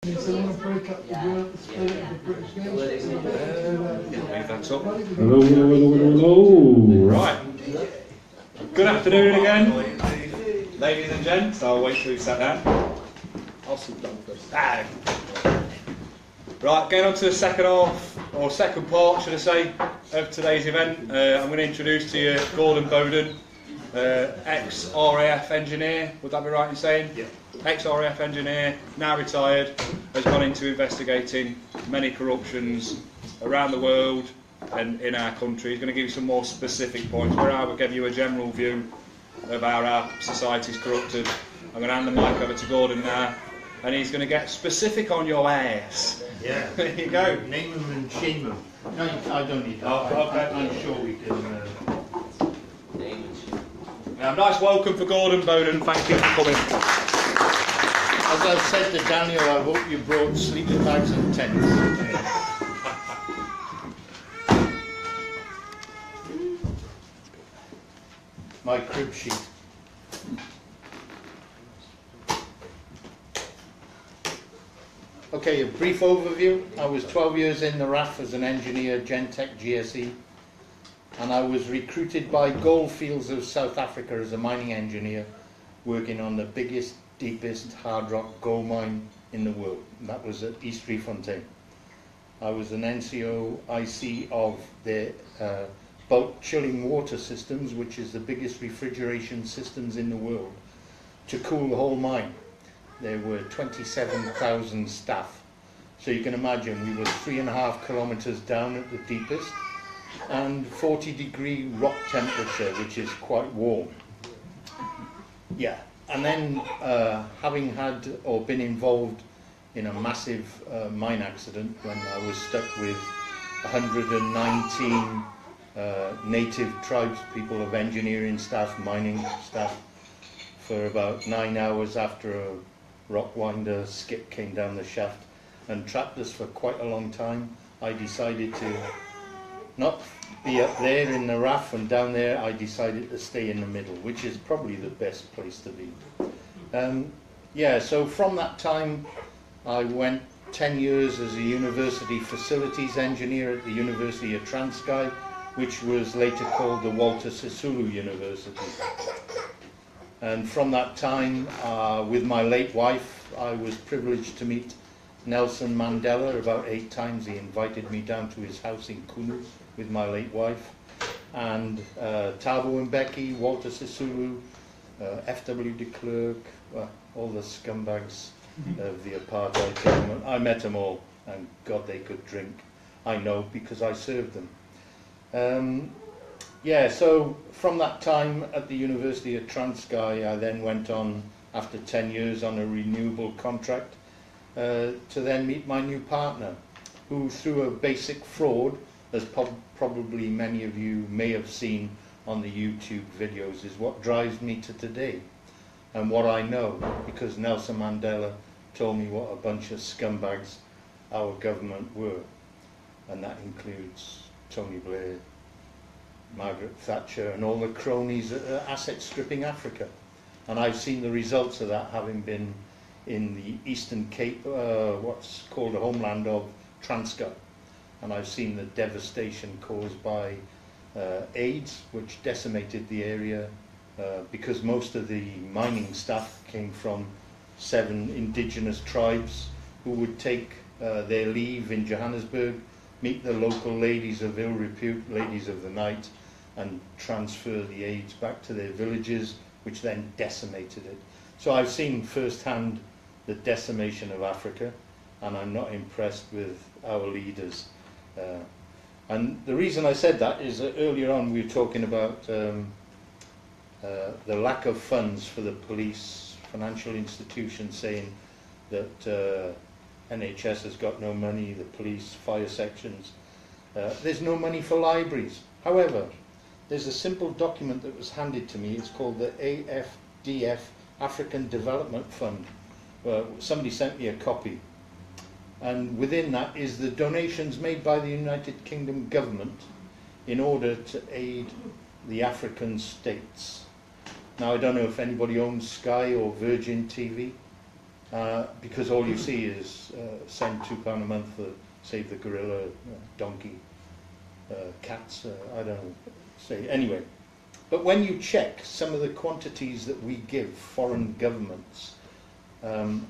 Hello, hello, hello, hello. Right. Good afternoon again, ladies and gents. I'll wait till you sat down. I'll sit down first. Right, getting on to the second half, or second part, should I say, of today's event. I'm going to introduce to you Gordon Bowden, ex-RAF engineer, would that be right in saying? Yeah. Ex-RAF engineer, now retired, has gone into investigating many corruptions around the world and in our country. He's going to give you some more specific points, where I will give you a general view of how our society is corrupted. I'm going to hand the mic over to Gordon now, and he's going to get specific on your ass. Yeah. There you go. Name them and shame them. No, I don't need that. Oh, okay. I'm sure we can. Name and shame. Now, nice welcome for Gordon Bowden. Thank you for coming. As I've said to Daniel, I hope you brought sleeping bags and tents. My crib sheet. Okay, a brief overview. I was 12 years in the RAF as an engineer, Gentech GSE, and I was recruited by Goldfields of South Africa as a mining engineer, working on the biggest, deepest hard rock gold mine in the world. And that was at East Driefontein. I was an NCO IC of the bulk chilling water systems, which is the biggest refrigeration systems in the world, to cool the whole mine. There were 27,000 staff. So you can imagine we were 3.5 kilometers down at the deepest, and 40-degree rock temperature, which is quite warm. Yeah, and then having had or been involved in a massive mine accident when I was stuck with 119 native tribes, people of engineering staff, mining staff, for about 9 hours after a rock winder skip came down the shaft and trapped us for quite a long time. I decided to not be up there in the RAF, and down there I decided to stay in the middle, which is probably the best place to be. Yeah, so from that time I went 10 years as a university facilities engineer at the University of Transkei, which was later called the Walter Sisulu University. And from that time, with my late wife, I was privileged to meet Nelson Mandela about 8 times. He invited me down to his house in Kunu with my late wife. And Thabo Mbeki, Walter Sisulu, F.W. de Klerk, all the scumbags of the apartheid government. I met them all, and God, they could drink. I know, because I served them. Yeah, so from that time at the University of Transkei, I then went on, after 10 years, on a renewable contract to then meet my new partner, who, through a basic fraud, as probably many of you may have seen on the YouTube videos, is what drives me to today, and what I know, because Nelson Mandela told me what a bunch of scumbags our government were, and that includes Tony Blair, Margaret Thatcher, and all the cronies that are asset stripping Africa. And I've seen the results of that, having been in the Eastern Cape, what's called the homeland of Transkei, and I've seen the devastation caused by AIDS, which decimated the area, because most of the mining staff came from 7 indigenous tribes who would take their leave in Johannesburg, meet the local ladies of ill repute, ladies of the night, and transfer the AIDS back to their villages, which then decimated it. So I've seen firsthand the decimation of Africa, and I'm not impressed with our leaders. And the reason I said that is that earlier on we were talking about the lack of funds for the police, financial institutions saying that NHS has got no money, the police, fire sections. There's no money for libraries. However, there's a simple document that was handed to me. It's called the AFDF, African Development Fund. Somebody sent me a copy. And within that is the donations made by the United Kingdom government in order to aid the African states. Now, I don't know if anybody owns Sky or Virgin TV. because all you see is send £2 a month for save the gorilla, donkey, cats, I don't know, say, anyway. But when you check some of the quantities that we give foreign governments, I'm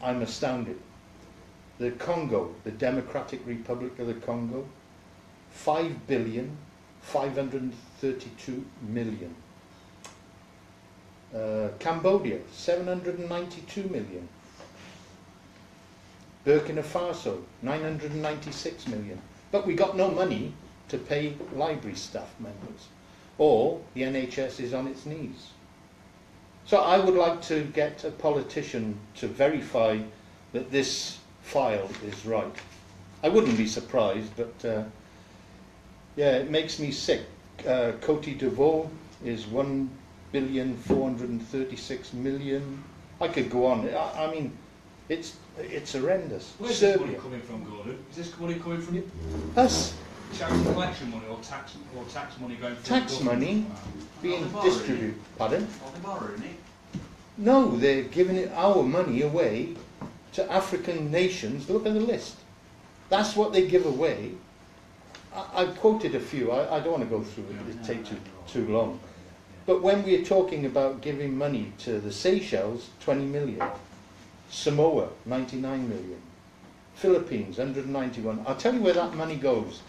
astounded. The Congo, the Democratic Republic of the Congo, 5,532,000,000. Cambodia, 792 million. Burkina Faso, 996 million. But we got no money to pay library staff members. Or the NHS is on its knees. So I would like to get a politician to verify that this file is right. I wouldn't be surprised, but yeah, it makes me sick. Cote d'Ivoire is 1,436,000,000. I could go on. I mean, it's horrendous. Where's this money coming from, Gordon? Is this money coming from us? Charity collection money or tax money going from tax money being distributed. Pardon? Are they borrowing it? No, they're giving it our money away to African nations. Look at the list. That's what they give away. I've quoted a few. I don't want to go through it. It'd take too long. But when we're talking about giving money to the Seychelles, 20 million. Samoa, 99 million. Philippines, 191. I'll tell you where that money goes.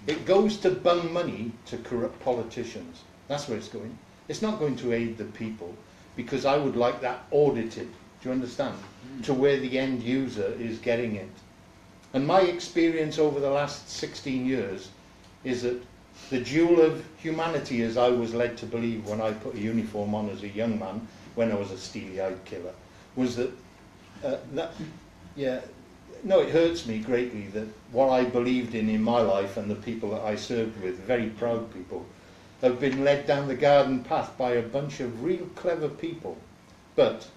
It goes to bung money to corrupt politicians. That's where it's going. It's not going to aid the people, because I would like that audited, do you understand, to where the end user is getting it. And my experience over the last 16 years is that the jewel of humanity, as I was led to believe when I put a uniform on as a young man, when I was a steely-eyed killer, was that, no, it hurts me greatly that what I believed in my life and the people that I served with, very proud people, have been led down the garden path by a bunch of real clever people. But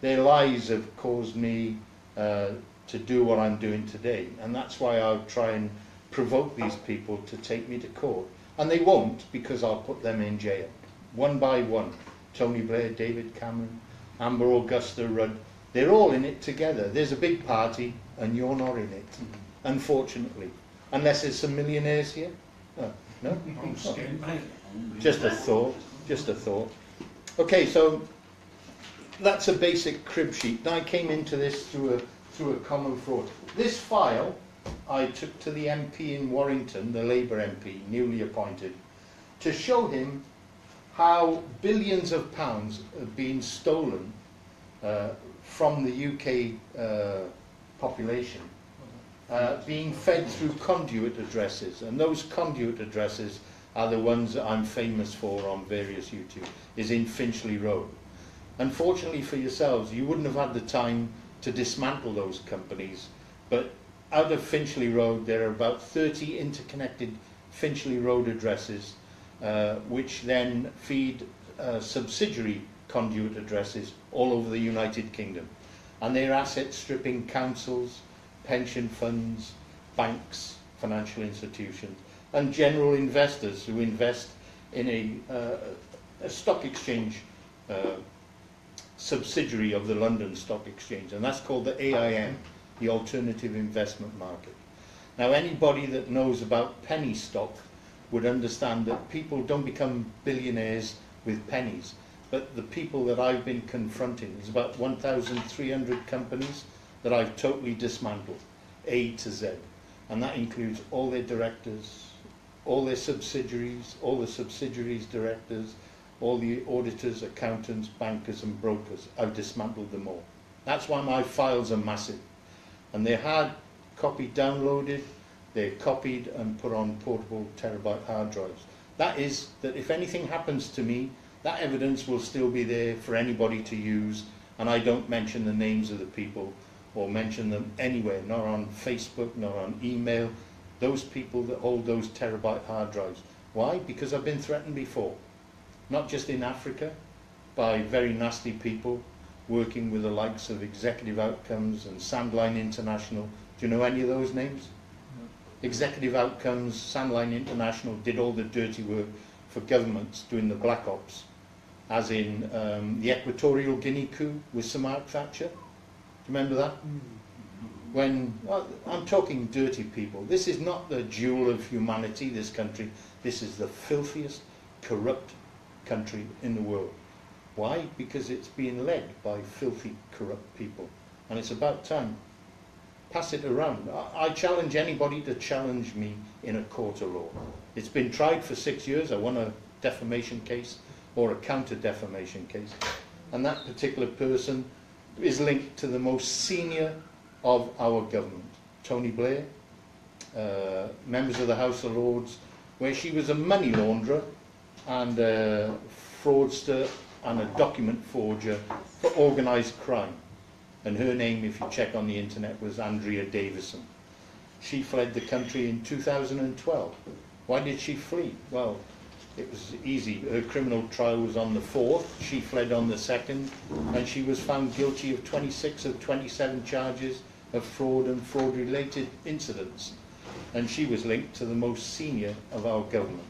their lies have caused me to do what I'm doing today. And that's why I'll try and provoke these people to take me to court. And they won't, because I'll put them in jail. One by one. Tony Blair, David Cameron, Amber Augusta Rudd. They're all in it together. There's a big party, and you're not in it, unfortunately. Unless there's some millionaires here. Oh, no? Oh. Just a thought. Just a thought. Okay, so that's a basic crib sheet. And I came into this through a common fraud. This file I took to the MP in Warrington, the Labour MP, newly appointed, to show him how billions of pounds have been stolen from the UK population, being fed through conduit addresses. And those conduit addresses are the ones that I'm famous for on various YouTube, is in Finchley Road. Unfortunately for yourselves, you wouldn't have had the time to dismantle those companies, but out of Finchley Road there are about 30 interconnected Finchley Road addresses, which then feed subsidiary conduit addresses all over the United Kingdom. And they're asset stripping councils, pension funds, banks, financial institutions, and general investors who invest in a stock exchange subsidiary of the London Stock Exchange, and that's called the AIM, the Alternative Investment Market. Now, anybody that knows about penny stock would understand that people don't become billionaires with pennies, but the people that I've been confronting, there's about 1,300 companies that I've totally dismantled, A to Z, and that includes all their directors, all their subsidiaries, all the subsidiaries' directors, all the auditors, accountants, bankers and brokers. I've dismantled them all. That's why my files are massive. And they're hard copy downloaded, they're copied and put on portable terabyte hard drives. That is, that if anything happens to me, that evidence will still be there for anybody to use, and I don't mention the names of the people or mention them anywhere, not on Facebook, not on email, those people that hold those terabyte hard drives. Why? Because I've been threatened before. Not just in Africa, by very nasty people working with the likes of Executive Outcomes and Sandline International. Do you know any of those names? No. Executive Outcomes, Sandline International did all the dirty work for governments doing the black ops, as in the Equatorial Guinea coup with Sir Mark Thatcher. you remember that? When, well, I'm talking dirty people. This is not the jewel of humanity, this country. This is the filthiest, corrupt country in the world. Why? Because it's being led by filthy, corrupt people. And it's about time. Pass it around. I challenge anybody to challenge me in a court of law. It's been tried for 6 years. I won a defamation case or a counter-defamation case. And that particular person is linked to the most senior of our government. Tony Blair, members of the House of Lords, where she was a money launderer and a fraudster and a document forger for organised crime. And her name, if you check on the internet, was Andrea Davison. She fled the country in 2012. Why did she flee? Well, it was easy. Her criminal trial was on the 4th. She fled on the 2nd, and she was found guilty of 26 of 27 charges of fraud and fraud-related incidents. And she was linked to the most senior of our government,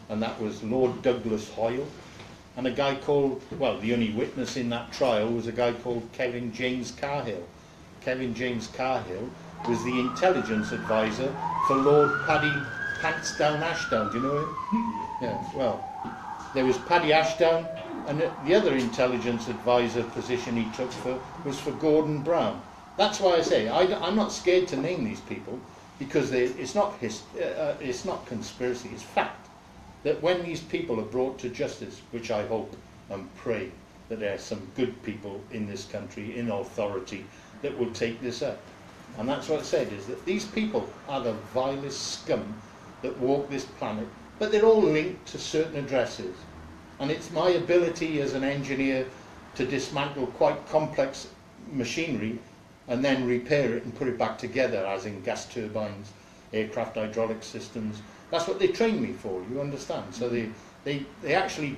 and that was Lord Douglas Hoyle, and a guy called, well, the only witness in that trial was a guy called Kevin James Carhill. Kevin James Carhill was the intelligence advisor for Lord Paddy Pantsdown Ashdown. Do you know him? Yeah, well, there was Paddy Ashdown, and the other intelligence advisor position he took was for Gordon Brown. That's why I say I'm not scared to name these people, because it's not conspiracy, it's fact. That when these people are brought to justice, which I hope and pray that there are some good people in this country, in authority, that will take this up. And that's what I said, is that these people are the vilest scum that walk this planet, but they're all linked to certain addresses. And it's my ability as an engineer to dismantle quite complex machinery and then repair it and put it back together, as in gas turbines, aircraft hydraulic systems. That's what they trained me for, you understand? So they actually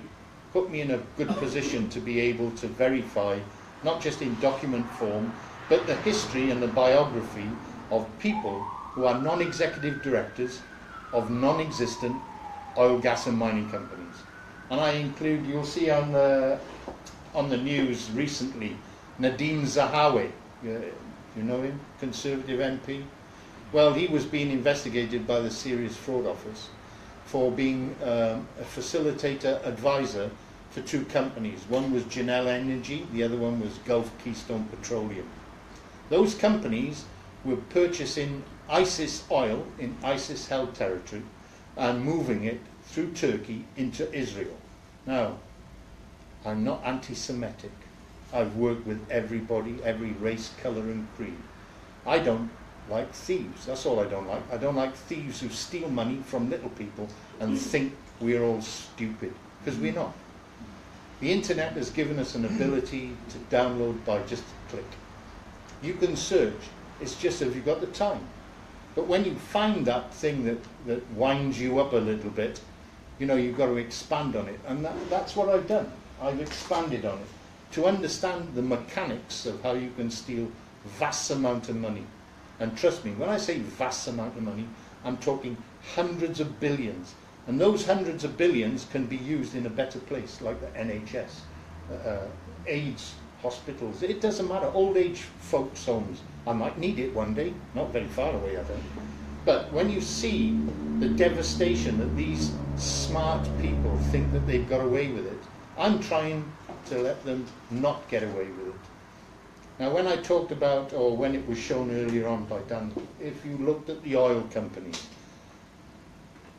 put me in a good position to be able to verify, not just in document form, but the history and the biography of people who are non-executive directors of non-existent oil, gas and mining companies. And I include, you'll see on the news recently, Nadeem Zahawi, you know him, Conservative MP? Well, he was being investigated by the Serious Fraud Office for being a facilitator advisor for 2 companies. One was Janelle Energy, the other one was Gulf Keystone Petroleum. Those companies were purchasing ISIS oil in ISIS-held territory and moving it through Turkey into Israel. Now, I'm not anti-Semitic. I've worked with everybody, every race, colour and creed. I don't like thieves, that's all I don't like. I don't like thieves who steal money from little people and think we're all stupid, because we're not. The internet has given us an ability to download by just a click. You can search, it's just if you've got the time. But when you find that thing that winds you up a little bit, you know, you've got to expand on it. And that's what I've done. I've expanded on it to understand the mechanics of how you can steal vast amount of money. And trust me, when I say vast amount of money, I'm talking hundreds of billions. And those hundreds of billions can be used in a better place, like the NHS, AIDS hospitals. It doesn't matter. Old age folks' homes. I might need it one day. Not very far away, I think. But when you see the devastation that these smart people think that they've got away with it, I'm trying to let them not get away with it. Now, when I talked about, or when it was shown earlier on by Dan, if you looked at the oil companies,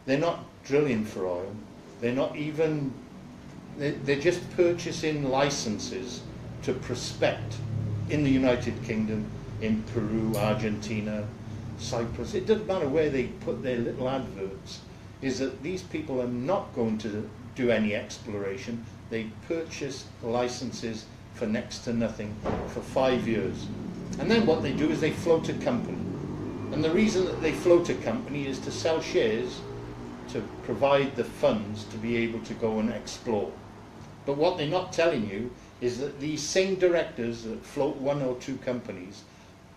they're not drilling for oil. They're not even, they're just purchasing licenses to prospect in the United Kingdom, in Peru, Argentina, Cyprus. It doesn't matter where they put their little adverts, is that these people are not going to do any exploration. They purchase licenses for next to nothing for 5 years. And then what they do is they float a company. And the reason that they float a company is to sell shares to provide the funds to be able to go and explore. But what they're not telling you is that these same directors that float 1 or 2 companies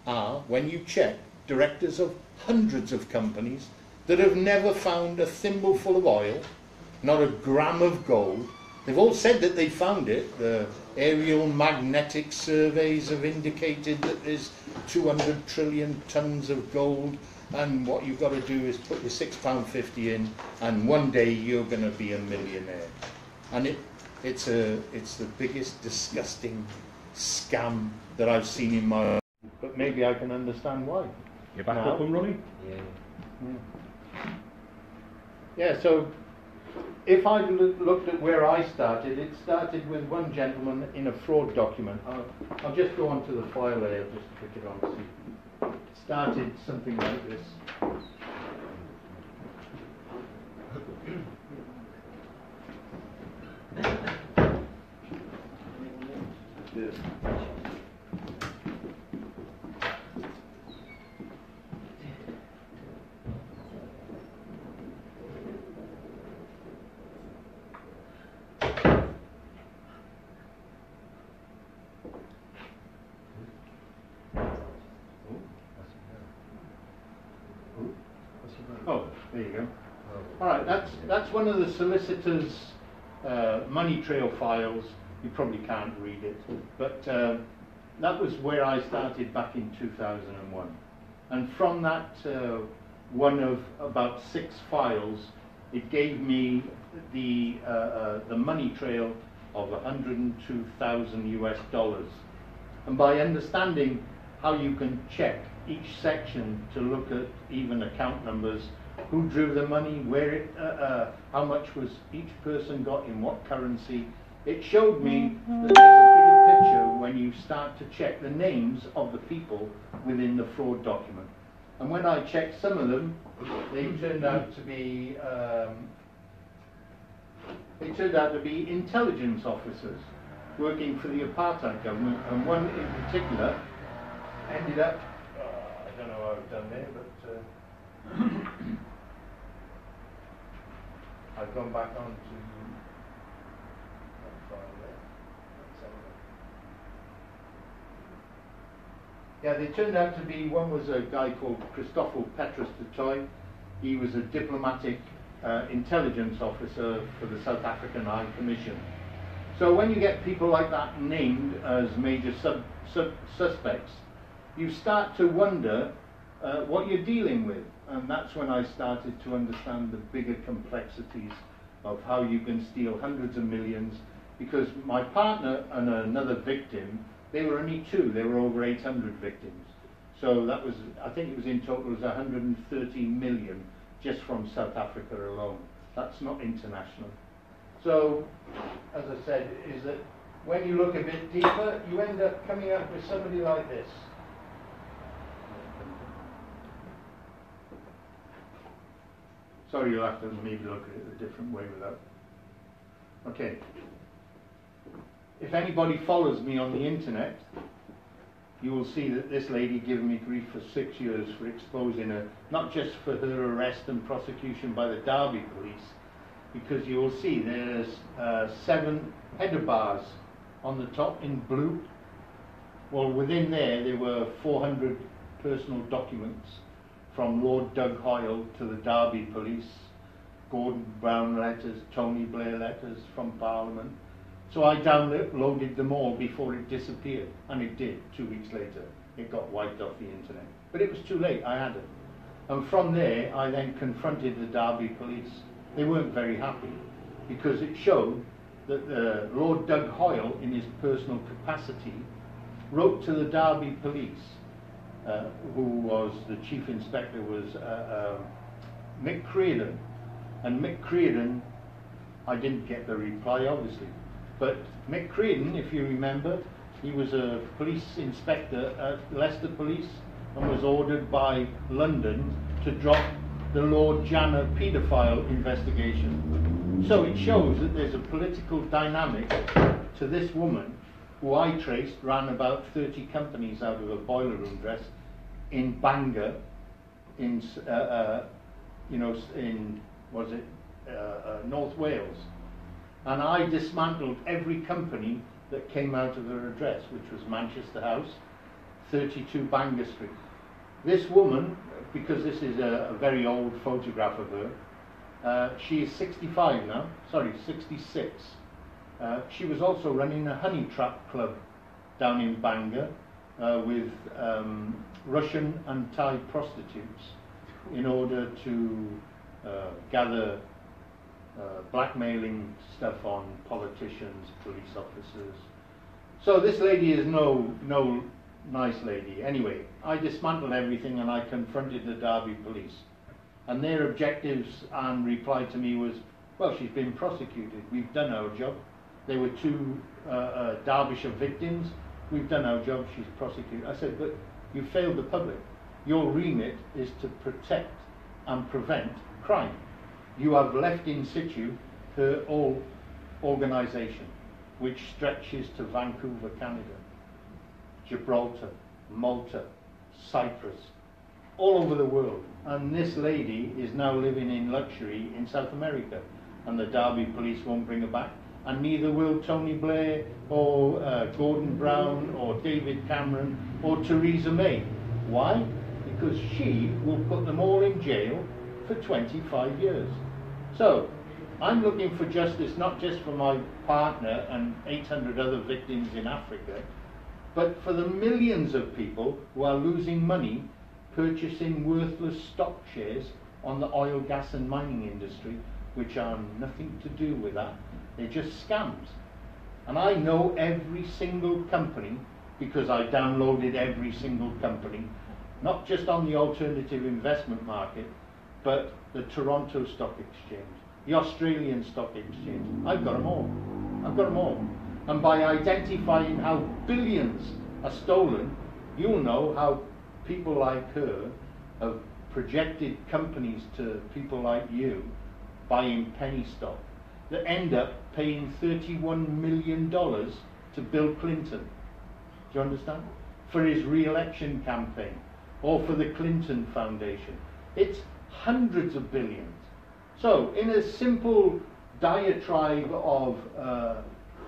are, when you check, directors of hundreds of companies that have never found a thimble full of oil, not a gram of gold, They've all said that they found it. The aerial magnetic surveys have indicated that there's 200 trillion tons of gold, and what you've got to do is put your £6.50 in, and one day you're going to be a millionaire. And it's the biggest disgusting scam that I've seen in my life. But maybe I can understand why. You're back now. up and running? Yeah, so if I looked at where I started, it started with one gentleman in a fraud document. I'll just go onto the file there, just to click it on to see. It started something like this. Oh, there you go. All right, that's one of the solicitors' money trail files. You probably can't read it, but that was where I started back in 2001. And from that one of about 6 files, it gave me the money trail of 102,000 US dollars. And by understanding how you can check each section to look at even account numbers, who drew the money, where it, how much was each person got in what currency, it showed me that there's a bigger picture when you start to check the names of the people within the fraud document. And when I checked some of them, they turned out to be intelligence officers working for the apartheid government, and one in particular ended up, I don't know what I've done there, but I've gone back on to that file there. Let's have a look. Yeah, they turned out to be, one was a guy called Christoffel Petrus de Toy. He was a diplomatic intelligence officer for the South African High Commission. So when you get people like that named as major suspects, you start to wonder what you're dealing with. And that's when I started to understand the bigger complexities of how you can steal hundreds of millions. Because my partner and another victim, they were only 2. There were over 800 victims. So that was, I think it was in total, it was 130 million just from South Africa alone. That's not international. So, as I said, is that when you look a bit deeper, you end up coming up with somebody like this. Sorry, you'll have to maybe look at it a different way without. Okay. If anybody follows me on the internet, you will see that this lady given me grief for 6 years for exposing her, not just for her arrest and prosecution by the Derby police, because you will see there's 7 header bars on the top in blue. Well, within there were 400 personal documents from Lord Doug Hoyle to the Derby police, Gordon Brown letters, Tony Blair letters from Parliament. So I downloaded them all before it disappeared, and it did. 2 weeks later, it got wiped off the internet. But it was too late, I had it. And from there, I then confronted the Derby police. They weren't very happy, because it showed that Lord Doug Hoyle, in his personal capacity, wrote to the Derby police, who was the chief inspector, was Mick Creedon. And Mick Creedon, I didn't get the reply, obviously. But Mick Creedon, if you remember, he was a police inspector at Leicester Police and was ordered by London to drop the Lord Janner paedophile investigation. So it shows that there's a political dynamic to this woman, who I traced ran about 30 companies out of a boiler room dress in Bangor, in North Wales. And I dismantled every company that came out of her address, which was Manchester House, 32 Bangor Street. This woman, because this is a very old photograph of her, she is 65 now, sorry, 66. She was also running a honey trap club down in Bangor with Russian and Thai prostitutes in order to gather blackmailing stuff on politicians, police officers. So this lady is no nice lady. Anyway, I dismantled everything and I confronted the Derby police. And their objectives and reply to me was, well, she's been prosecuted. We've done our job. There were 2 Derbyshire victims. We've done our job. She's prosecuted. I said, but you failed the public. Your remit is to protect and prevent crime. You have left in situ her whole organisation, which stretches to Vancouver, Canada, Gibraltar, Malta, Cyprus, all over the world. And this lady is now living in luxury in South America, and the Derby police won't bring her back, and neither will Tony Blair or Gordon Brown or David Cameron or Theresa May. Why? Because she will put them all in jail for 25 years. So, I'm looking for justice not just for my partner and 800 other victims in Africa, but for the millions of people who are losing money purchasing worthless stock shares on the oil, gas and mining industry, which are nothing to do with that. They're just scams. And I know every single company because I downloaded every single company, not just on the alternative investment market, but the Toronto Stock Exchange, the Australian Stock Exchange. I've got them all. I've got them all. And by identifying how billions are stolen, you'll know how people like her have projected companies to people like you buying penny stock that end up paying $31 million to Bill Clinton. Do you understand? For his re-election campaign or for the Clinton Foundation. It's hundreds of billions. So in a simple diatribe of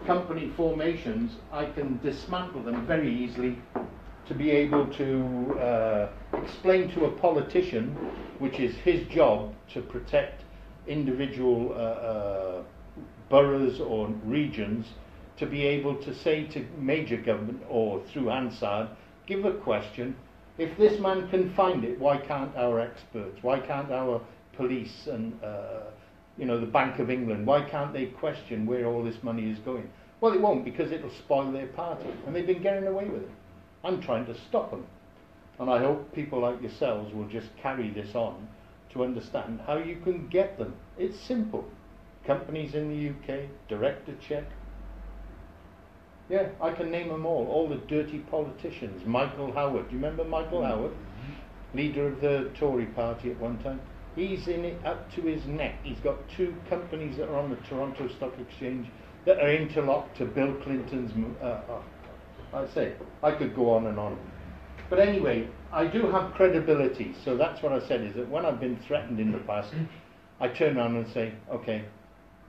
company formations, I can dismantle them very easily to be able to explain to a politician, which is his job to protect individual boroughs or regions, to be able to say to major government or through Hansard, give a question, if this man can find it, why can't our experts, why can't our police and the Bank of England, why can't they question where all this money is going? Well, it won't, because it'll spoil their party, and they've been getting away with it. I'm trying to stop them, and I hope people like yourselves will just carry this on to understand how you can get them. It's simple. Companies in the UK, director check. Yeah, I can name them all the dirty politicians. Michael Howard, do you remember Michael Howard? Leader of the Tory party at one time. He's in it up to his neck. He's got 2 companies that are on the Toronto Stock Exchange that are interlocked to Bill Clinton's... I say, I could go on and on. But anyway, I do have credibility, so that's what I said, is that when I've been threatened in the past, I turn around and say, okay,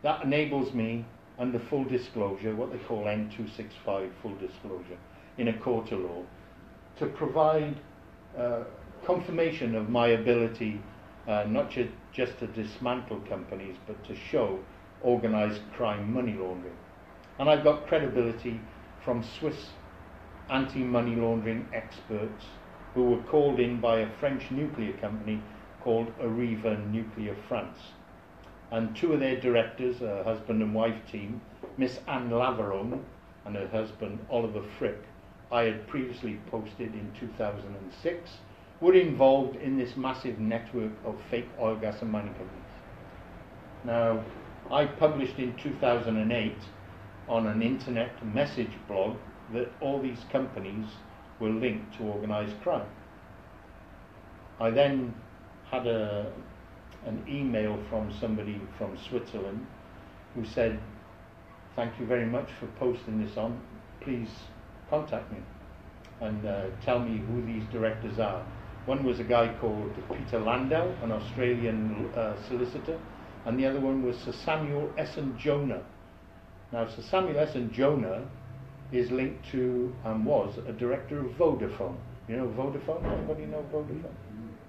that enables me, under full disclosure, what they call N265 full disclosure, in a court of law, to provide confirmation of my ability not just to dismantle companies, but to show organised crime money laundering. And I've got credibility from Swiss anti-money laundering experts who were called in by a French nuclear company called Arriva Nuclear France. And 2 of their directors, a husband and wife team, Miss Anne Laveron and her husband Oliver Frick, I had previously posted in 2006, were involved in this massive network of fake oil, gas and mining companies. Now, I published in 2008 on an internet message blog that all these companies were linked to organised crime. I then had an email from somebody from Switzerland who said, thank you very much for posting this on, please contact me and tell me who these directors are. One was a guy called Peter Landau, an Australian solicitor, and the other one was Sir Samuel Essen Jonah. Now, Sir Samuel Essen Jonah is linked to and was a director of Vodafone. You know Vodafone? Anybody know Vodafone?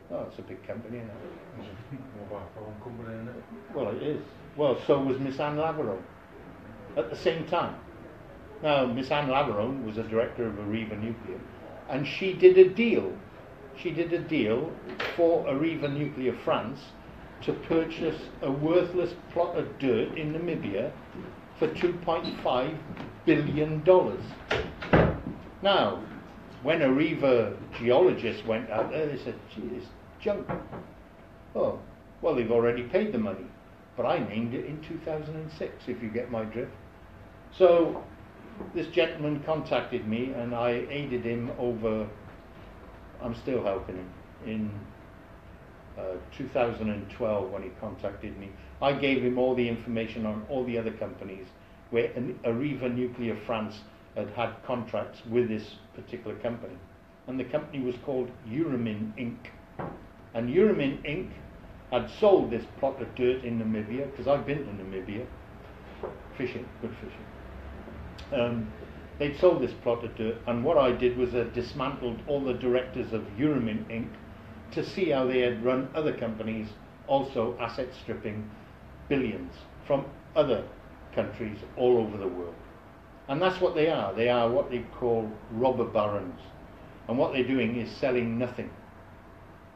Oh, it's a big company, isn't it? Mobile phone company, isn't it? Well, it is. Well, so was Miss Anne Laveron. at the same time. Now, Miss Anne Laverone was a director of Arriva Nuclear, and she did a deal. She did a deal for Arriva Nuclear France to purchase a worthless plot of dirt in Namibia for $2.5 billion. Now, when Arriva geologists went out there, they said, gee, it's junk. Oh, well, they've already paid the money. But I named it in 2006, if you get my drift. So this gentleman contacted me, and I aided him over, I'm still helping him, in 2012 when he contacted me. I gave him all the information on all the other companies where Arriva Nuclear France had contracts with this particular company. And the company was called Uramin Inc. And Uramin Inc. had sold this plot of dirt in Namibia, because I've been to Namibia, fishing, good fishing. They'd sold this plot of dirt, and what I did was I dismantled all the directors of Uramin Inc. to see how they had run other companies, also asset stripping billions from other countries all over the world. And that's what they are. They are what they call robber barons. And what they're doing is selling nothing.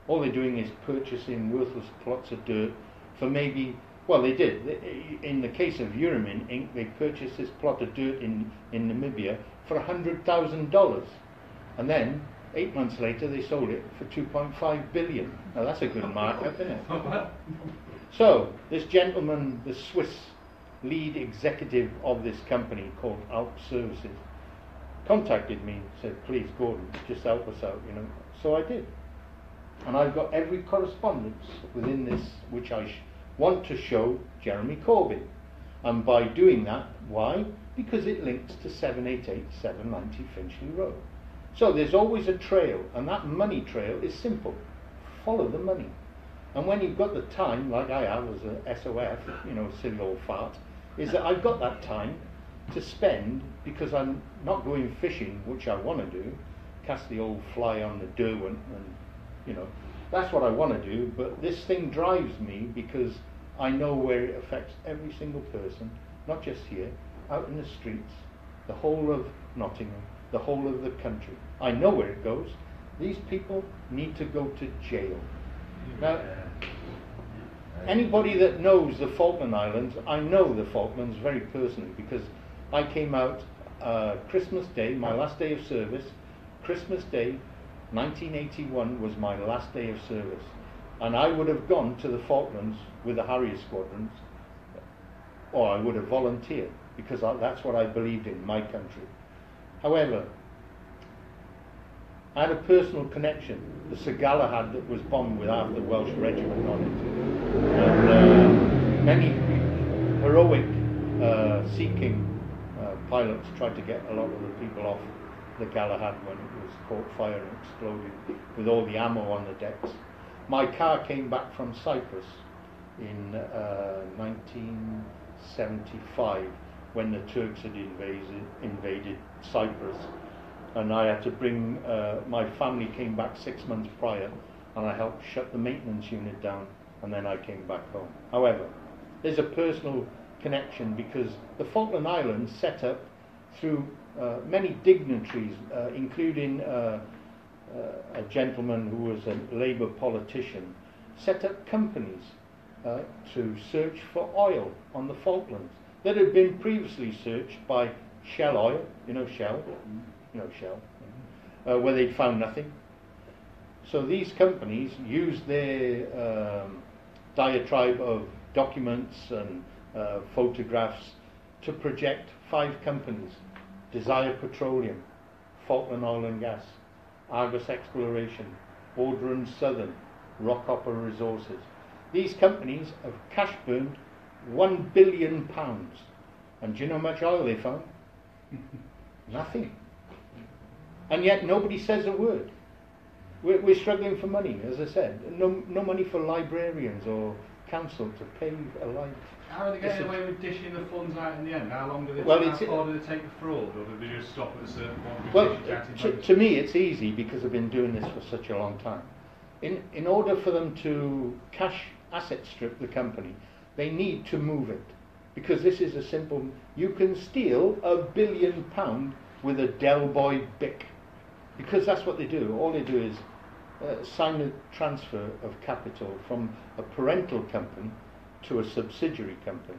All they're doing is purchasing worthless plots of dirt for maybe, well, they did. In the case of Uramin Inc., they purchased this plot of dirt in Namibia for $100,000. And then, 8 months later, they sold it for $2.5 billion. Now, that's a good markup, isn't it? So, this gentleman, the Swiss lead executive of this company called Alp Services, contacted me and said, please, Gordon, just help us out, you know. So I did. And I've got every correspondence within this which I want to show Jeremy Corbyn. And by doing that, why? Because it links to 788 790 Finchley Road. So there's always a trail, and that money trail is simple. Follow the money. And when you've got the time, like I have as a SOF, you know, silly old fart, is that I've got that time to spend because I'm not going fishing, which I want to do, cast the old fly on the Derwent, and, you know, that's what I want to do, but this thing drives me because I know where it affects every single person, not just here, out in the streets, the whole of Nottingham, the whole of the country. I know where it goes. These people need to go to jail. Now, anybody that knows the Falkland Islands, I know the Falklands very personally because I came out Christmas Day, my last day of service. Christmas Day, 1981 was my last day of service. And I would have gone to the Falklands with the Harrier squadrons, or I would have volunteered because that's what I believed in, my country. However, I had a personal connection. The Sir Galahad that was bombed with half the Welsh regiment on it. And many heroic Sea King pilots tried to get a lot of the people off the Galahad when it was caught fire and exploded with all the ammo on the decks. My car came back from Cyprus in 1975 when the Turks had invaded Cyprus. And I had to bring, my family came back 6 months prior, and I helped shut the maintenance unit down, and then I came back home. However, there's a personal connection because the Falkland Islands set up through many dignitaries, including a gentleman who was a Labour politician, set up companies to search for oil on the Falklands that had been previously searched by Shell Oil, you know Shell? You know Shell, where they'd found nothing. So these companies used their diatribe of documents and photographs to project 5 companies: Desire Petroleum, Falkland Oil and Gas, Argus Exploration, Audran Southern, Rockhopper Resources. These companies have cash burned £1 billion. And do you know how much oil they found? Nothing. And yet nobody says a word. We're struggling for money, as I said. No money for librarians or council to pay a life. How are they getting away with dishing the funds out in the end? How long do they, well, how far do they take the fraud, or do they just stop at a certain point? Well, to me it's easy because I've been doing this for such a long time. In order for them to cash asset strip the company, they need to move it. Because this is a simple, you can steal £1 billion with a Del Boy Bic. Because that's what they do. All they do is sign a transfer of capital from a parental company to a subsidiary company.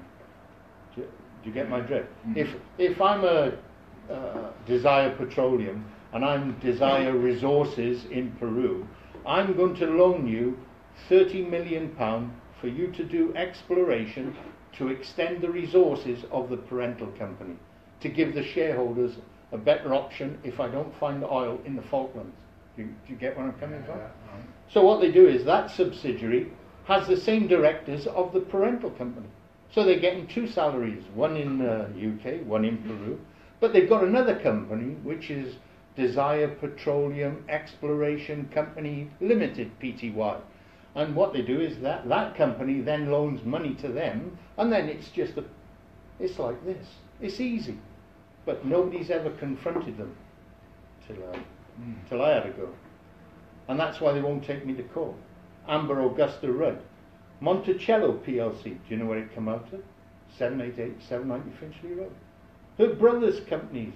Do you get my drift? If I'm a Desire Petroleum and I'm Desire Resources in Peru, I'm going to loan you £30 million for you to do exploration to extend the resources of the parental company, to give the shareholders a better option if I don't find oil in the Falklands. Do you get where I'm coming from? So what they do is that subsidiary has the same directors of the parental company. So they're getting two salaries, one in UK, one in Peru, but they've got another company which is Desire Petroleum Exploration Company Limited, Pty. And what they do is that company then loans money to them, and then it's just it's like this. It's easy. But nobody's ever confronted them till I had to go. And that's why they won't take me to court. Amber Augusta Rudd. Monticello PLC, do you know where it came out of? 788, 790 Finchley Road. Her brother's companies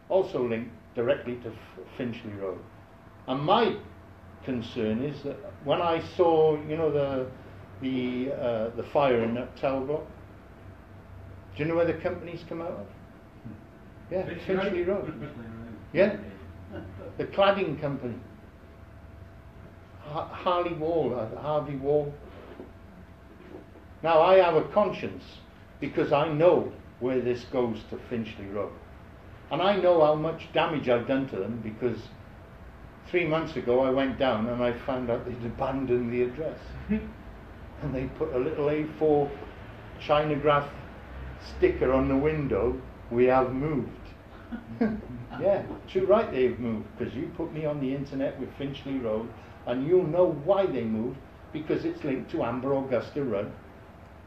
also linked directly to Finchley Road. And my concern is that when I saw, you know, the fire in that tower block, do you know where the companies come out of? Yeah, Finchley Road. Yeah, the cladding company. Harvey Wall. Now I have a conscience because I know where this goes to Finchley Road. And I know how much damage I've done to them because 3 months ago I went down and I found out they'd abandoned the address. And they put a little A4 Chinagraph sticker on the window, "We have moved." Yeah, too right they've moved, because you put me on the internet with Finchley Road and you'll know why they moved, because it's linked to Amber Augusta Rudd,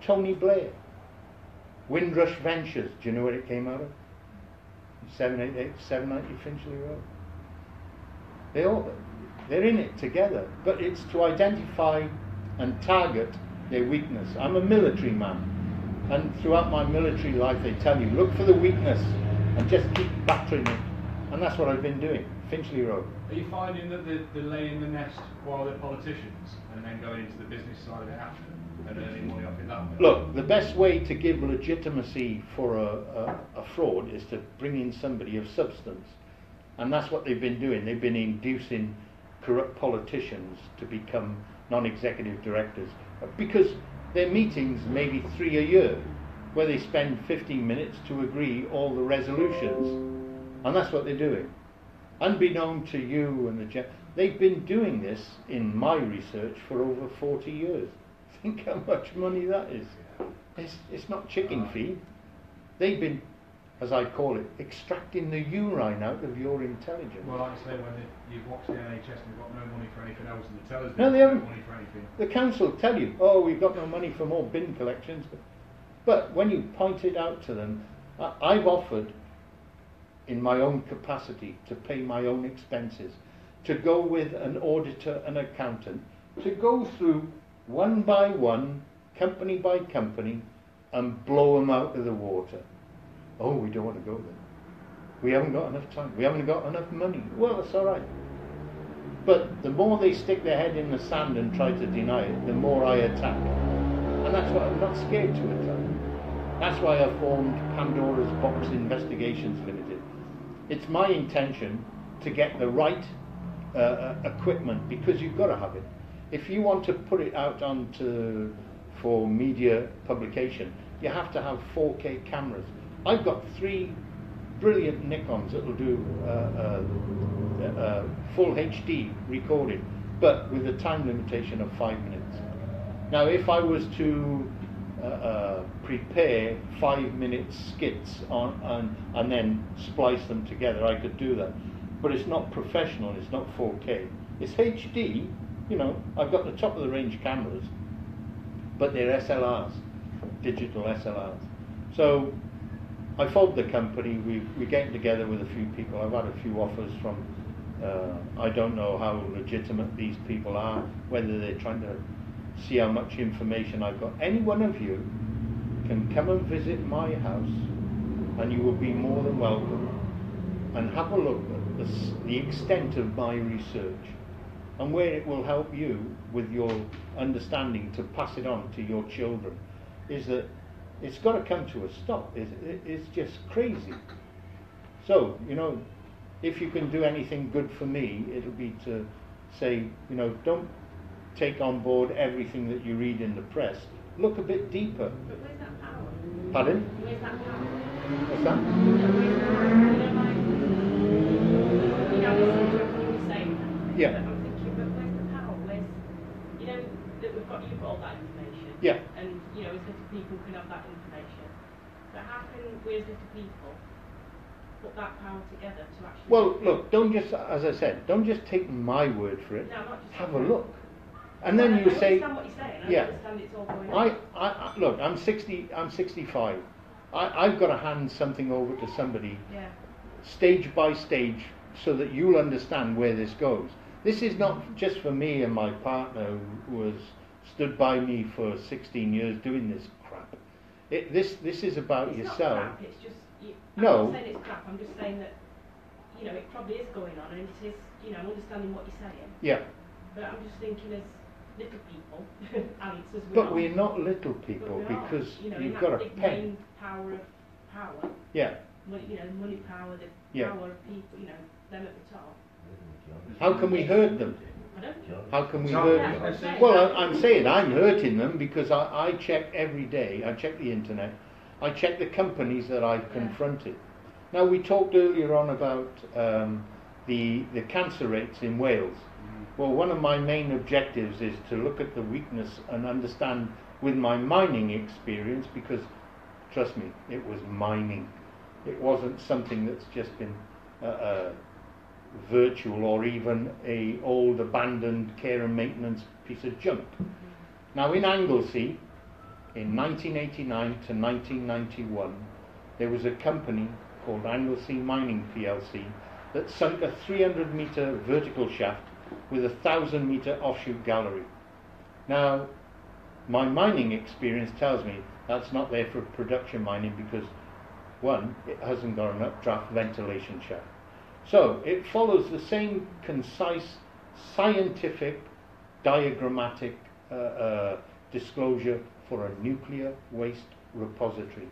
Tony Blair, Windrush Ventures. Do you know where it came out of? 788, 790 Finchley Road. They're in it together, but it's to identify and target their weakness. I'm a military man, and throughout my military life they tell you, look for the weakness and just keep battering it. And that's what I've been doing, Finchley Road. Are you finding that they're laying the nest while they're politicians and then going into the business side of it after and earning money off it that way? Look, the best way to give legitimacy for a fraud is to bring in somebody of substance. And that's what they've been doing. They've been inducing corrupt politicians to become non-executive directors. Because their meetings may be 3 a year, where they spend 15 minutes to agree all the resolutions. And that's what they're doing. Unbeknown to you and they've been doing this in my research for over 40 years. Think how much money that is. It's not chicken feed. They've been, as I call it, extracting the urine out of your intelligence. Well, like I say, when you've watched the NHS and you've got no money for anything else, and the tellers No, they no haven't. money for anything. The council tell you, oh, we've got no money for more bin collections. But when you point it out to them, I've offered, in my own capacity, to pay my own expenses, to go with an auditor and accountant, to go through one by one, company by company, and blow them out of the water. Oh, we don't want to go there. We haven't got enough time. We haven't got enough money. Well, that's all right. But the more they stick their head in the sand and try to deny it, the more I attack. And that's why I'm not scared to attack. That's why I formed Pandora's Box Investigations Limited. It's my intention to get the right equipment, because you've got to have it. If you want to put it out for media publication, you have to have 4K cameras. I've got 3 brilliant Nikons that will do full HD recording, but with a time limitation of 5 minutes. Now, if I was to prepare 5-minute skits and then splice them together, I could do that. But it's not professional, it's not 4K. It's HD, you know, I've got the top of the range cameras, but they're SLRs, digital SLRs. So I formed the company, we're getting together with a few people. I've had a few offers from, I don't know how legitimate these people are, whether they're trying to see how much information I've got. Any one of you can come and visit my house, and you will be more than welcome, and have a look at the extent of my research and where it will help you with your understanding to pass it on to your children. Is that it's got to come to a stop. It's just crazy. So, you know, if you can do anything good for me, it'll be to say, you know, don't take on board everything that you read in the press. Look a bit deeper. But where's that power? Pardon? Where's that power? What's that? You know, listen to what you were saying. Yeah. But I'm thinking, but where's the power? Where's, you know, that you've got all that information. Yeah. And, you know, as little people can have that information. But how can we as little people put that power together to actually... Well, look, don't just, as I said, don't just take my word for it. No, I'm not just have a look. And then you say... I understand what you're saying. Yeah. I understand it's all going on. Look, I'm 65. I've got to hand something over to somebody stage by stage so that you'll understand where this goes. This is not just for me and my partner who has stood by me for 16 years doing this crap. This is about it's yourself. Not crap, it's just, I'm No. not saying it's crap, I'm just saying that, you know, it probably is going on and it is, you know, I'm understanding what you're saying. Yeah. But I'm just thinking as little people, ants as we But are, we're not little people but we are, because you know, you've in got that a big pen. main power of power, Yeah. money, you know, money power, the Yeah. power of people, you know, them at the top. How can we hurt them? I don't know. How can we So, hurt that's them? what I'm saying. Well, I'm saying I'm hurting them because I check every day. I check the internet. I check the companies that I've confronted. Now, we talked earlier on about the cancer rates in Wales. Well, one of my main objectives is to look at the weakness and understand with my mining experience, because, trust me, it was mining. It wasn't something that's just been virtual or even a old abandoned care and maintenance piece of junk. Now, in Anglesey, in 1989 to 1991, there was a company called Anglesey Mining PLC that sunk a 300-metre vertical shaft with a 1,000-metre offshoot gallery. Now, my mining experience tells me that's not there for production mining because, one, it hasn't got an updraft ventilation shaft. So it follows the same concise, scientific, diagrammatic disclosure for a nuclear waste repository.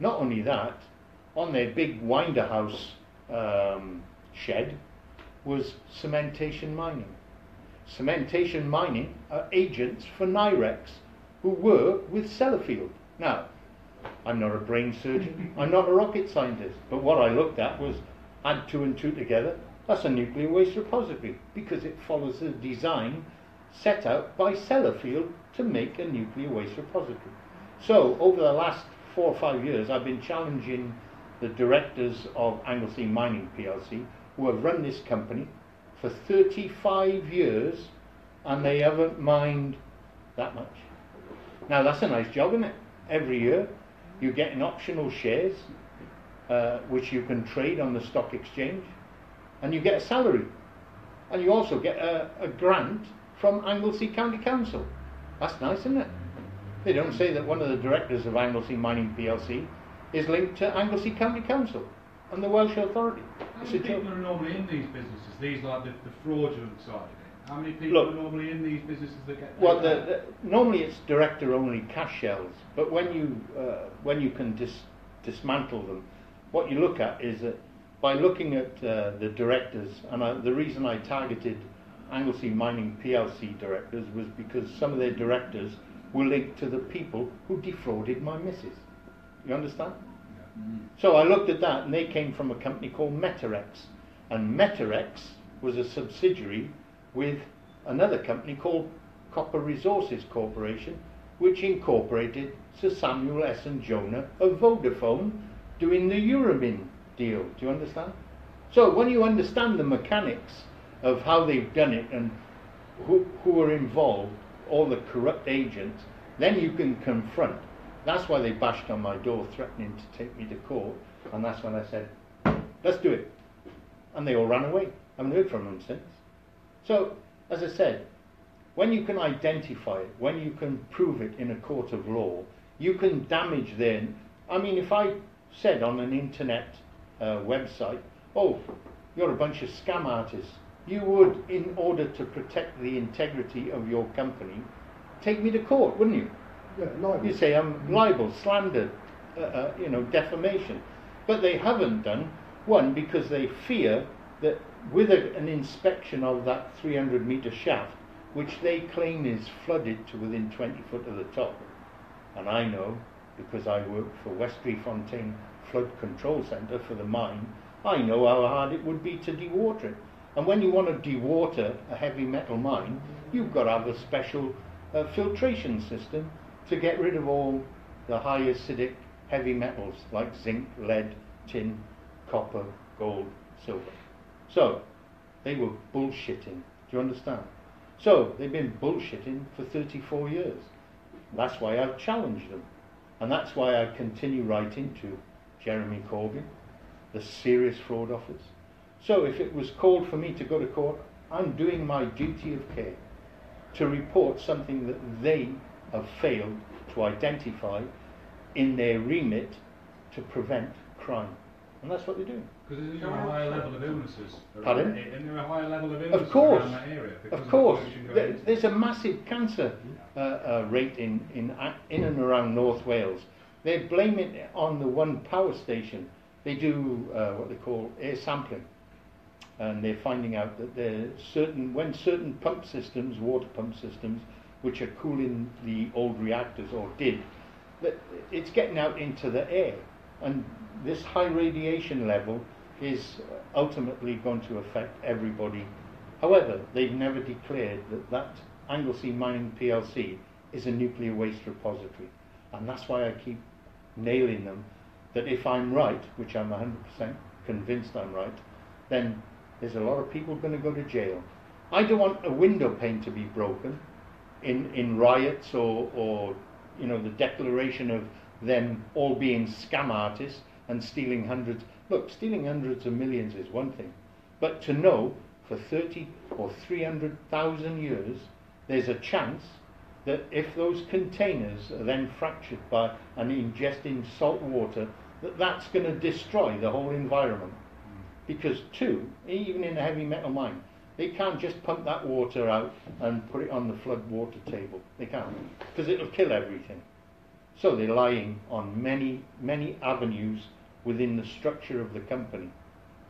Not only that, on their big winder house shed was cementation mining. Cementation mining are agents for Nyrex who work with Sellafield. Now, I'm not a brain surgeon, I'm not a rocket scientist, but what I looked at was add 2 and 2 together, that's a nuclear waste repository because it follows the design set out by Sellafield to make a nuclear waste repository. So, over the last 4 or 5 years, I've been challenging the directors of Anglesey Mining PLC who have run this company for 35 years and they haven't mined that much. Now that's a nice job, isn't it? Every year you're getting optional shares which you can trade on the stock exchange, and you get a salary, and you also get a grant from Anglesey County Council. That's nice, isn't it? They don't say that one of the directors of Anglesey Mining PLC is linked to Anglesey County Council and the Welsh Authority. How It's many a joke. people are normally in these businesses? These like the fraudulent side of it. How many people are normally in these businesses that get? Well, normally it's director-only cash shells, but when you can dismantle them, what you look at is that by looking at the directors, and the reason I targeted Anglesey Mining PLC directors was because some of their directors were linked to the people who defrauded my missus. You understand? So I looked at that, and they came from a company called Metarex, and Metarex was a subsidiary with another company called Copper Resources Corporation, which incorporated Sir Samuel S. and Jonah of Vodafone doing the Euromin deal. Do you understand? So when you understand the mechanics of how they've done it and who are involved, all the corrupt agents, then you can confront. That's why they bashed on my door threatening to take me to court, and that's when I said, let's do it. And they all ran away. I haven't heard from them since. So, as I said, when you can identify it, when you can prove it in a court of law, You can damage their... I mean, if I said on an internet website, oh, you're a bunch of scam artists, you would, in order to protect the integrity of your company, take me to court, wouldn't you? Yeah, libel. You say I'm libel, slander, defamation. But they haven't done, one, because they fear that with an inspection of that 300-metre shaft, which they claim is flooded to within 20 foot of the top, and I know, because I work for Westbury-Fontaine Flood Control Centre for the mine, I know how hard it would be to dewater it. And when you want to dewater a heavy metal mine, you've got to have a special filtration system to get rid of all the high acidic heavy metals like zinc, lead, tin, copper, gold, silver. So, they were bullshitting. Do you understand? So, they've been bullshitting for 34 years. That's why I've challenged them. And that's why I continue writing to Jeremy Corbyn, the Serious Fraud Office. So if it was called for me to go to court, I'm doing my duty of care to report something that they have failed to identify in their remit to prevent crime. And that's what they're doing. Because isn't there a higher level of illnesses? Pardon? Isn't there a higher level of illnesses Of course. around that area? Of course. There's a massive cancer rate in and around North Wales. They blame it on the one power station. They do what they call air sampling. And they're finding out that when certain pump systems, water pump systems, which are cooling the old reactors, or did, that it's getting out into the air. And this high radiation level is ultimately going to affect everybody. However, they've never declared that Anglesey Mining PLC is a nuclear waste repository. And that's why I keep nailing them, that if I'm right, which I'm 100% convinced I'm right, then there's a lot of people going to go to jail. I don't want a window pane to be broken in riots or the declaration of them all being scam artists and stealing hundreds. Look, stealing hundreds of millions is one thing, but to know for 30 or 300,000 years there's a chance that if those containers are then fractured by and ingesting salt water, that's going to destroy the whole environment. Because even in a heavy metal mine, they can't just pump that water out and put it on the flood water table. They can't, because it'll kill everything. So they're lying on many, many avenues within the structure of the company.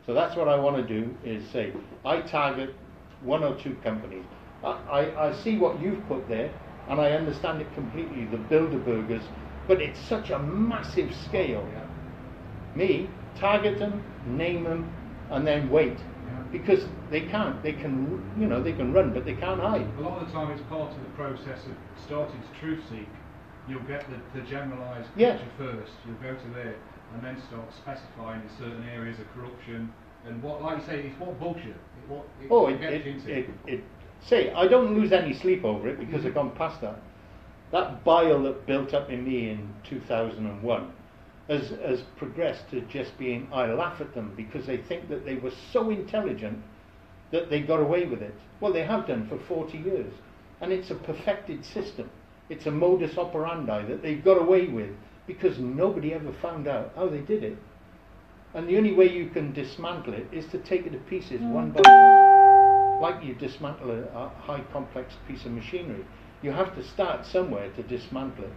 So that's what I want to do, is say, I target one or two companies. I see what you've put there, and I understand it completely, the Bilderbergers, but it's such a massive scale. Me, target them, name them, and then wait. Because they can run, but they can't hide. A lot of the time it's part of the process of starting to truth seek. You'll get the generalised picture first, you'll go to there, and then start specifying in certain areas of corruption, and what, like you say, it's what bugs you. Say, I don't lose any sleep over it, because I've gone past that. That bile that built up in me in 2001 has progressed to just being, I laugh at them because they think that they were so intelligent that they got away with it. Well, they have done for 40 years. And it's a perfected system. It's a modus operandi that they've got away with because nobody ever found out how they did it. And the only way you can dismantle it is to take it to pieces one by one. Like you dismantle a high complex piece of machinery. You have to start somewhere to dismantle it.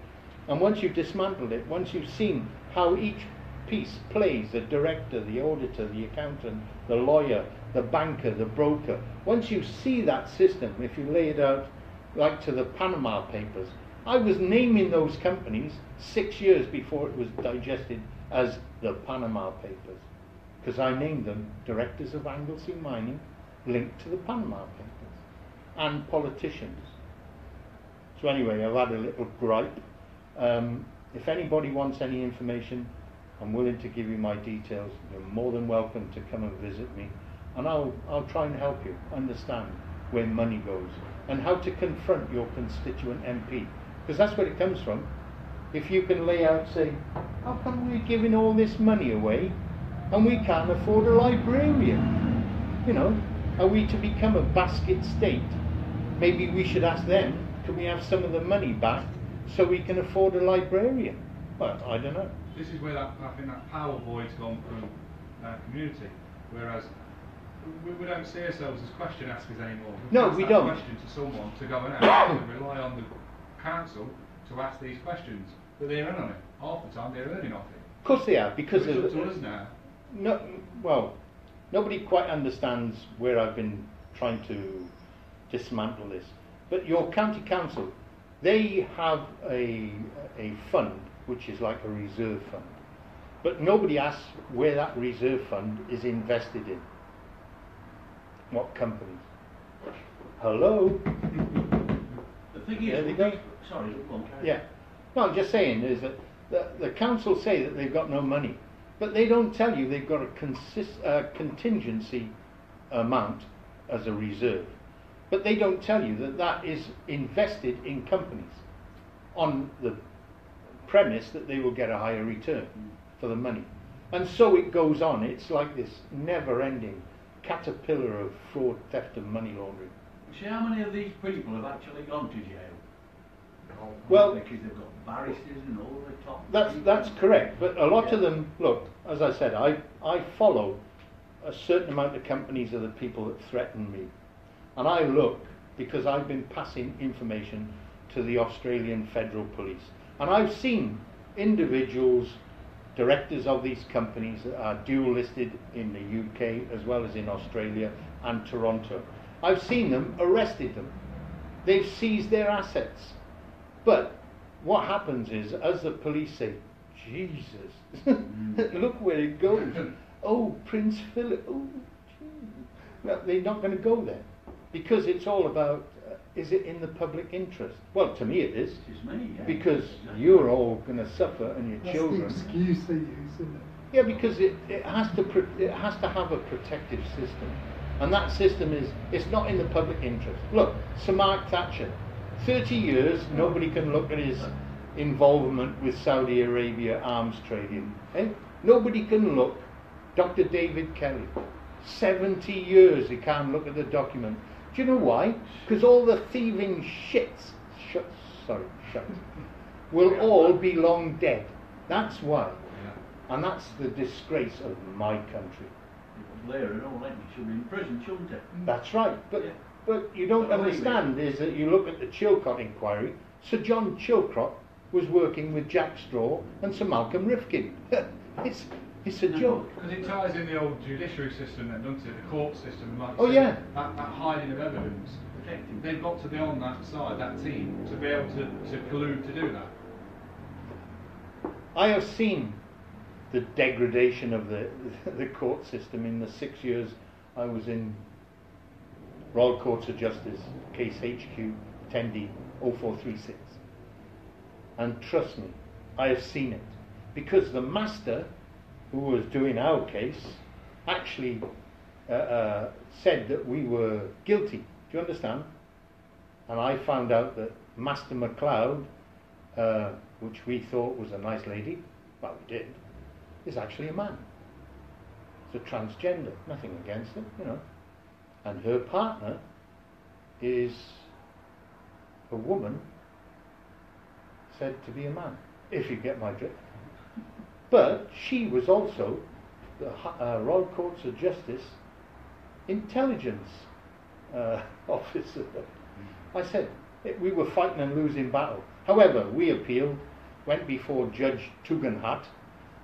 And once you've dismantled it, once you've seen how each piece plays, the director, the auditor, the accountant, the lawyer, the banker, the broker, once you see that system, if you lay it out like to the Panama Papers, I was naming those companies 6 years before it was digested as the Panama Papers, because I named them directors of Anglesey Mining linked to the Panama Papers and politicians. So anyway, I've had a little gripe. If anybody wants any information, I'm willing to give you my details. You're more than welcome to come and visit me, and I'll try and help you understand where money goes and how to confront your constituent MP, because that's where it comes from. If you can lay out, say, how come we're giving all this money away and we can't afford a librarian? Are we to become a basket state? Maybe we should ask them, can we have some of the money back so we can afford a librarian. Well, I don't know. This is where I think that power void's gone from our community, whereas we don't see ourselves as question askers anymore. No, we don't. Question to someone to go and ask, and rely on the council to ask these questions, but they're in on it. Half the time they're earning off it. Of course they are, because it's up to us now. No, well, nobody quite understands where I've been trying to dismantle this. But your county council, they have a fund which is like a reserve fund. But nobody asks where that reserve fund is invested in. What companies? Hello? The thing is, there they go. Sorry, go on. Yeah. No, I'm just saying is that the council say that they've got no money, but they don't tell you they've got a contingency amount as a reserve. But they don't tell you that that is invested in companies on the premise that they will get a higher return for the money. And so it goes on. It's like this never-ending caterpillar of fraud, theft and money laundering. See how many of these people have actually gone to jail? Well, because they've got barristers and all the top. That's correct, but a lot of them, look, as I said, I follow a certain amount of companies of the people that threaten me. And I look because I've been passing information to the Australian Federal Police. And I've seen individuals, directors of these companies that are dual listed in the UK as well as in Australia and Toronto. I've seen them, arrested them. They've seized their assets. But what happens is, as the police say, Jesus, look where it goes. Oh, Prince Philip, oh, geez. Well, they're not going to go there. Because it's all about, is it in the public interest? Well, to me it is. It's me, yeah. Because you're all going to suffer and your children. That's the excuse they use, isn't it? Yeah, because it has to have a protective system. And that system is, it's not in the public interest. Look, Sir Mark Thatcher, 30 years, nobody can look at his involvement with Saudi Arabia arms trading. Eh? Nobody can look. Dr. David Kelly, 70 years he can't look at the document. Do you know why? Because all the thieving shits, will all be long dead. That's why. And that's the disgrace of my country. Blair and all that, you should be in prison, shouldn't it? That's right. But you don't understand is that you look at the Chilcot inquiry. Sir John Chilcot was working with Jack Straw and Sir Malcolm Rifkin. It's a joke. Because it ties in the old judiciary system then, doesn't it? The court system. Like yeah. That hiding of evidence. They've got to be on that side, that team, to be able to collude to do that. I have seen the degradation of the court system in the 6 years I was in Royal Courts of Justice, case HQ 10D 0436. And trust me, I have seen it. Because the master who was doing our case actually said that we were guilty. Do you understand? And I found out that Master MacLeod, which we thought was a nice lady, well, we did, is actually a man. It's a transgender, nothing against it, you know. And her partner is a woman said to be a man, if you get my drift. But she was also the Royal Courts of Justice intelligence officer. I said, we were fighting and losing battle. However, we appealed, went before Judge Tugendhat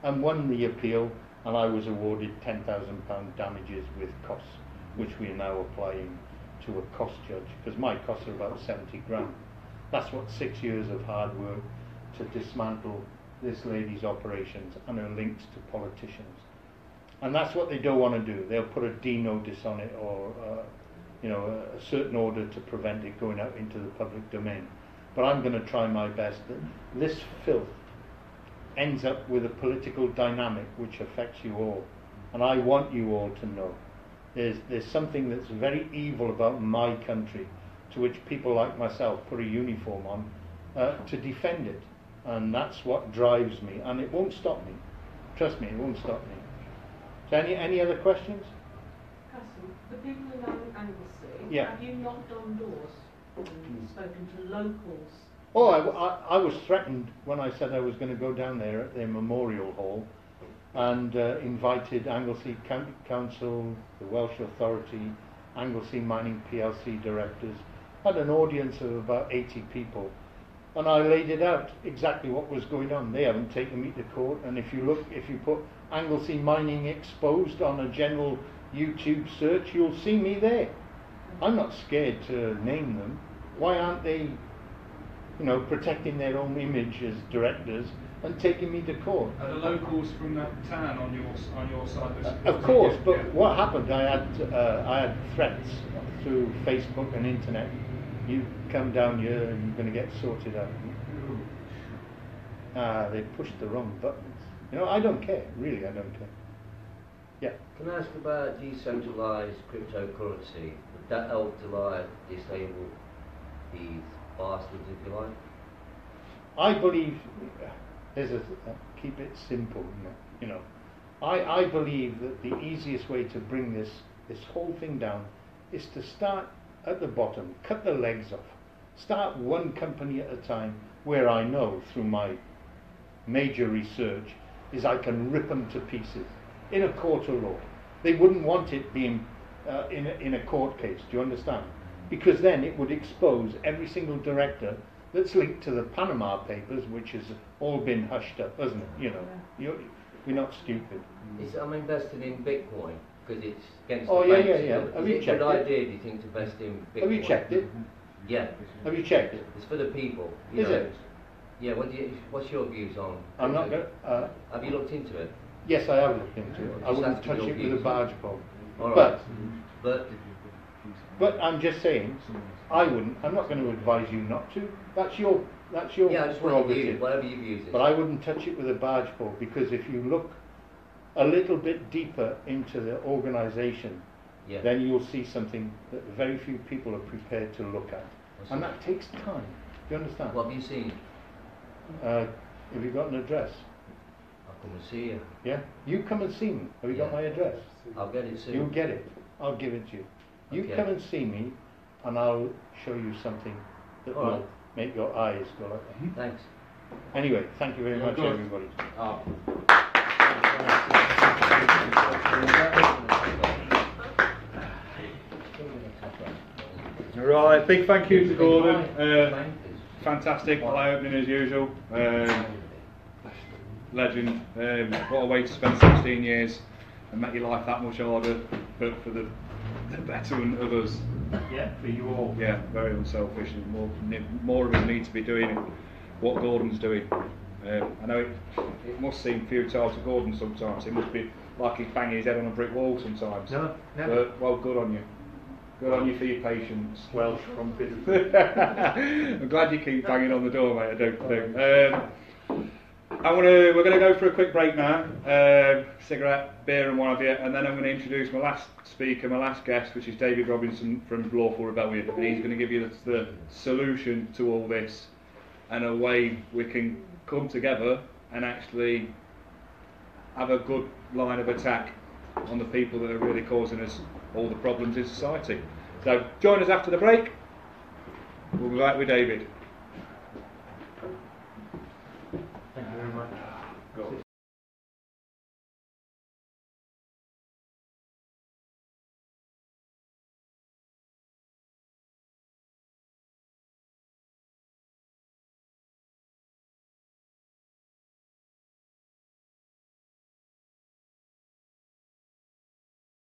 and won the appeal, and I was awarded £10,000 damages with costs, which we are now applying to a cost judge, because my costs are about 70 grand. That's what 6 years of hard work to dismantle this lady's operations and her links to politicians. And that's what they don't want to do. They'll put a D notice on it, or a certain order to prevent it going out into the public domain. But I'm going to try my best that this filth ends up with a political dynamic which affects you all. And I want you all to know there's something that's very evil about my country, to which people like myself put a uniform on to defend it. And that's what drives me, and it won't stop me. Trust me, it won't stop me. So any other questions? Question. The people in Anglesey, Yeah. have you knocked on doors and spoken to locals Oh, I was threatened when I said I was going to go down there at their memorial hall and invited Anglesey County Council, the Welsh Authority, Anglesey Mining PLC directors, had an audience of about 80 people, and I laid it out exactly what was going on. They haven't taken me to court, and if you put Anglesey Mining Exposed on a general YouTube search, you'll see me there. I'm not scared to name them. Why aren't they, protecting their own image as directors and taking me to court? Are the locals from that town on your side? Of course, but what happened? I had threats through Facebook and internet. You come down here and you're going to get sorted out. They pushed the wrong buttons. I don't care. Really, I don't care. Yeah. Can I ask about decentralised cryptocurrency? Would that help to disable these bastards, if you like? I believe keep it simple. I believe that the easiest way to bring this whole thing down is to start at the bottom, cut the legs off, start one company at a time. Where I know through my major research is I can rip them to pieces in a court of law. They wouldn't want it being in a court case. Do you understand? Because then it would expose every single director that's linked to the Panama Papers, which has all been hushed up, hasn't it? You're not stupid. I'm invested in Bitcoin because it's against Oh, the yeah, banks. yeah, yeah. Have you Is it a checked good it? idea, do you think, to invest in Bitcoin? Have you checked it? Yeah. Have you checked it? It's for the people. Is it? Yeah. What's your views on? I'm not going. Have you looked into it? Yes, I have looked into it. I Just wouldn't ask touch your it with a views. barge pole. All right. But But I'm just saying, I wouldn't. I'm not going to advise you not to. That's your yeah, I just want your views, prerogative. whatever your views is. But I wouldn't touch it with a barge pole, because if you look a little bit deeper into the organisation, Yeah. then you'll see something that very few people are prepared to look at, and that takes time. Do you understand? What have you seen? Have you got an address? I'll come and see you. Yeah. You come and see me. Have you got Yeah. my address? I'll get it soon. You'll get it. I'll give it to you. You Okay. come and see me, and I'll show you something that All will right. make your eyes go like that. Thanks. Anyway, thank you very You're much, good. everybody. Right, big thank you to Gordon. Fantastic, eye-opening as usual. Legend. What a way to spend 16 years and make your life that much harder for the betterment of us. Yeah, for you all. Yeah, very unselfish, and more of us need to be doing what Gordon's doing. I know it must seem futile to Gordon sometimes. It must be like he's banging his head on a brick wall sometimes. No, never. But, well, good on you. Good on you for your patience. Welsh trumpet. I'm glad you keep banging on the door, mate. I don't. We're going to go for a quick break now. Cigarette, beer, and what have you, and then I'm going to introduce my last speaker, my last guest, which is David Robinson from Lawful Rebellion, and he's going to give you the solution to all this and a way we can come together and actually have a good line of attack on the people that are really causing us all the problems in society. So join us after the break. We'll be back with David.